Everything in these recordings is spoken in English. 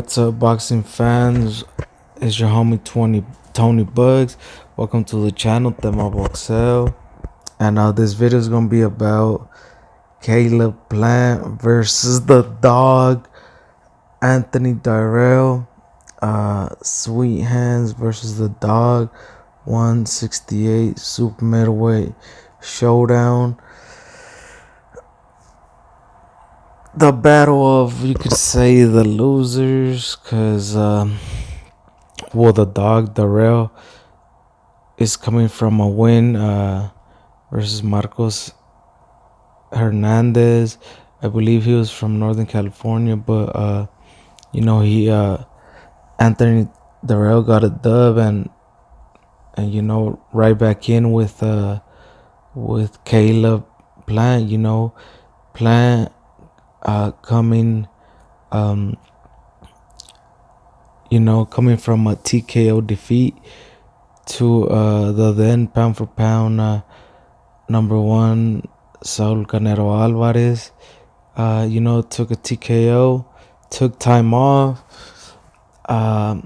What's up, boxing fans? It's your homie Tony Bugs. Welcome to the channel, Tema Boxel. And this video is gonna be about Caleb Plant versus the dog Anthony Direll. Sweet Hands versus the dog 168 super middleweight showdown. The battle of, you could say, the losers, because the dog Darrell is coming from a win versus Marcos Hernandez. I believe he was from Northern California, but he Anthony Darrell got a dub, and right back in with Caleb Plant. Plant coming coming from a TKO defeat to the then pound for pound number one Saul Canelo Alvarez. Took a TKO, took time off, a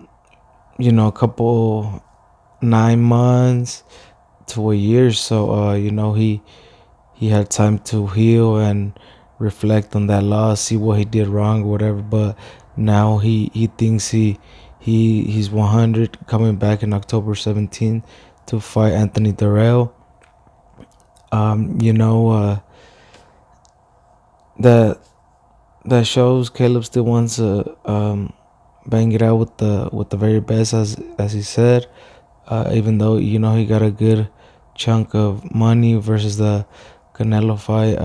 couple 9 months to a year. So, he had time to heal and reflect on that loss, see what he did wrong or whatever. But now he thinks he's 100, coming back in October 17th to fight Anthony Direll. That shows Caleb still wants to bang it out with the very best, as he said. Even though he got a good chunk of money versus the Canelo fight,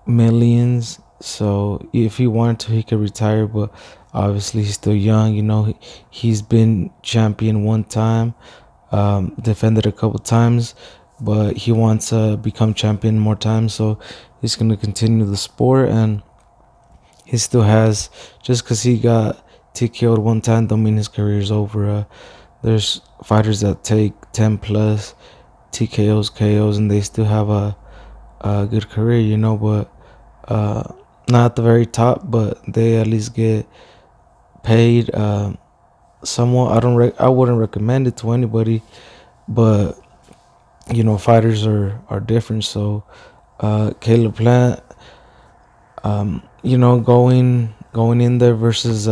millions. So if he wanted to, he could retire, but obviously he's still young. He's been champion one time, defended a couple times, but he wants to become champion more times. So he's gonna continue the sport, and he still has. Just because he got TKO'd one time don't mean his career is over. There's fighters that take 10 plus TKOs, KOs, and they still have a good career, but not at the very top, but they at least get paid somewhat. I wouldn't recommend it to anybody, but fighters are different. So Caleb Plant, going in there versus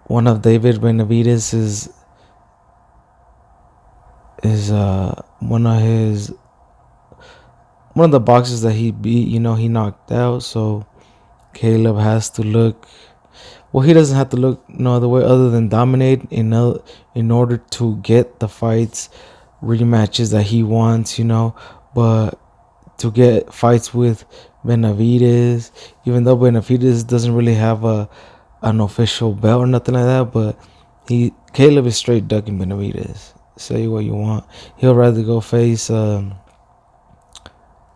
one of David Benevidez is one of the boxers that he beat. He knocked out. So Caleb has to look. Well, he doesn't have to look no other way other than dominate in order to get the fights, rematches that he wants. But to get fights with Benavidez, even though Benavidez doesn't really have an official belt or nothing like that, but Caleb is straight ducking Benavidez. Say what you want. He'll rather go face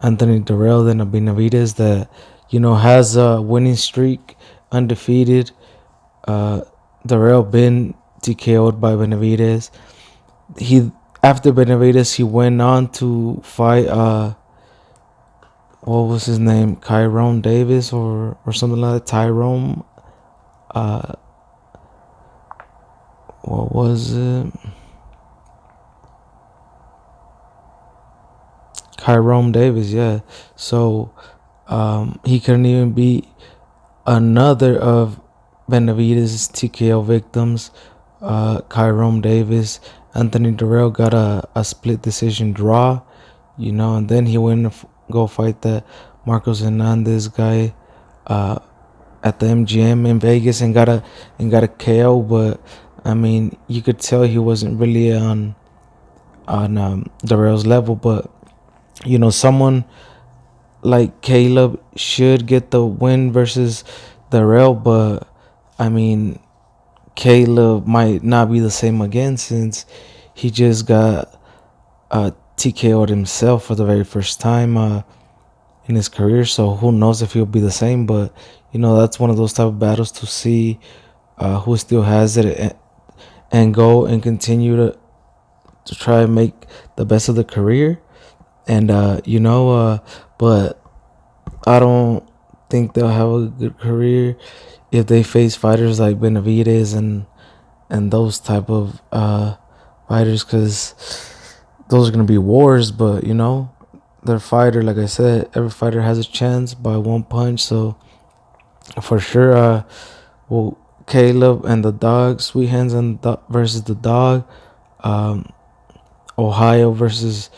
Anthony Direll than a Benavidez that has a winning streak, undefeated. Direll been TKO'd by Benavidez. After Benavidez, he went on to fight what was his name, Tyrone Davis or something like that. Tyrone, what was it? Tyrone Davis, yeah. So he couldn't even beat another of Benavidez's TKO victims, Tyrone Davis. Anthony Direll got a split decision draw, and then he went to go fight that Marcos Hernandez guy at the MGM in Vegas and got a KO. But I mean, you could tell he wasn't really on Direll's level. But someone like Caleb should get the win versus Direll. But I mean, Caleb might not be the same again, since he just got TKO'd himself for the very first time in his career. So who knows if he'll be the same. But that's one of those type of battles to see who still has it, and go and continue to try and make the best of the career. And but I don't think they'll have a good career if they face fighters like Benavidez and those type of fighters, because those are gonna be wars. But their fighter, like I said, every fighter has a chance by one punch. So for sure, well, Caleb and the dog, Sweet Hands and versus the dog, um, Ohio versus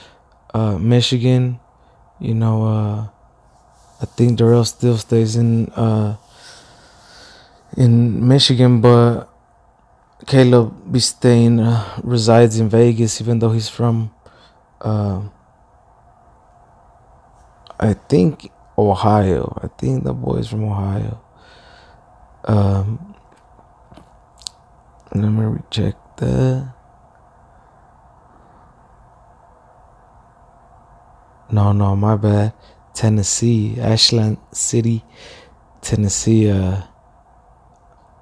Michigan. I think Direll still stays in Michigan, but Caleb be staying resides in Vegas, even though he's from uh, I think Ohio. I think the boy's from Ohio. Um, Let me recheck that. No, my bad. Tennessee, Ashland City, Tennessee.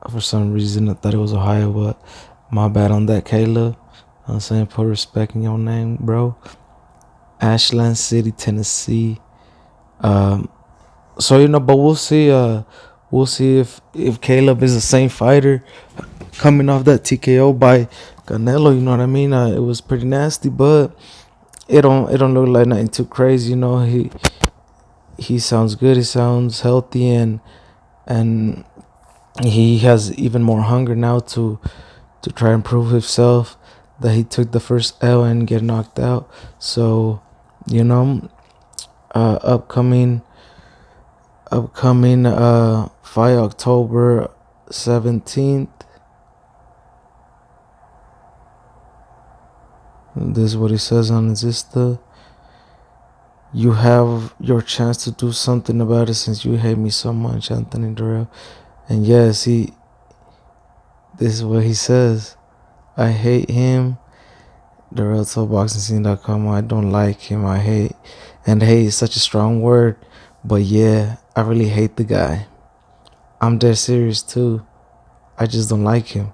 For some reason I thought it was Ohio, but my bad on that, Caleb. I'm saying put respect in your name, bro. Ashland City, Tennessee. So but we'll see. We'll see if Caleb is the same fighter coming off that TKO by Canelo. You know what I mean? It was pretty nasty, but it don't look like nothing too crazy. He sounds good. He sounds healthy, and he has even more hunger now to try and prove himself that he took the first L and get knocked out. So, you know, upcoming fight October 17th. This is what he says on his Insta. You have your chance to do something about it since you hate me so much, Anthony Direll. And yes, this is what he says. I hate him. Direll told BoxingScene.com, I don't like him. Hate is such a strong word. But yeah, I really hate the guy. I'm dead serious too. I just don't like him.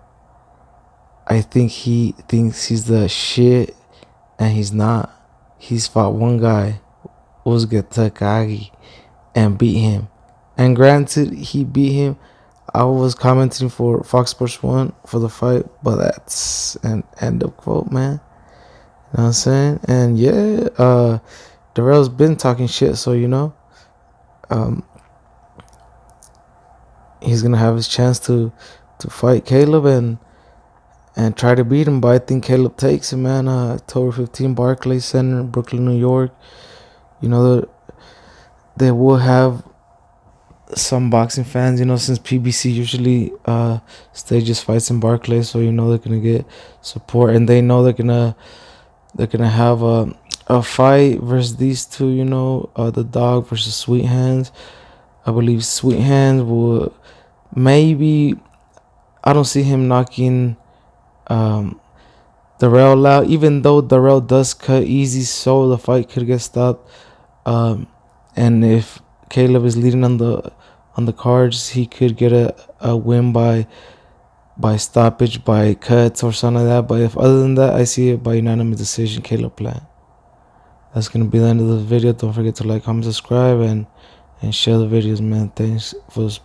I think he thinks he's the shit, and he's not. He's fought one guy, Uzga Takagi, and beat him. And granted, he beat him. I was commenting for Fox Sports 1 for the fight, but that's an end of quote, man. You know what I'm saying? And yeah, Direll's been talking shit, so he's gonna have his chance to fight Caleb and try to beat him. But I think Caleb takes him, man. October 15, Barclays Center, Brooklyn, New York. They will have some boxing fans, since PBC usually stages fights in Barclays, so they're gonna get support, and they know they're gonna have a fight versus these two. The dog versus Sweet Hands. I believe Sweet Hands will maybe. I don't see him knocking Direll out, even though Direll does cut easy, so the fight could get stopped. And if Caleb is leading on the cards, he could get a win by stoppage, by cuts or something like that. But if other than that, I see it by unanimous decision, Caleb Plant. That's gonna be the end of the video. Don't forget to like, comment, subscribe, and share the videos, man. Thanks for the support.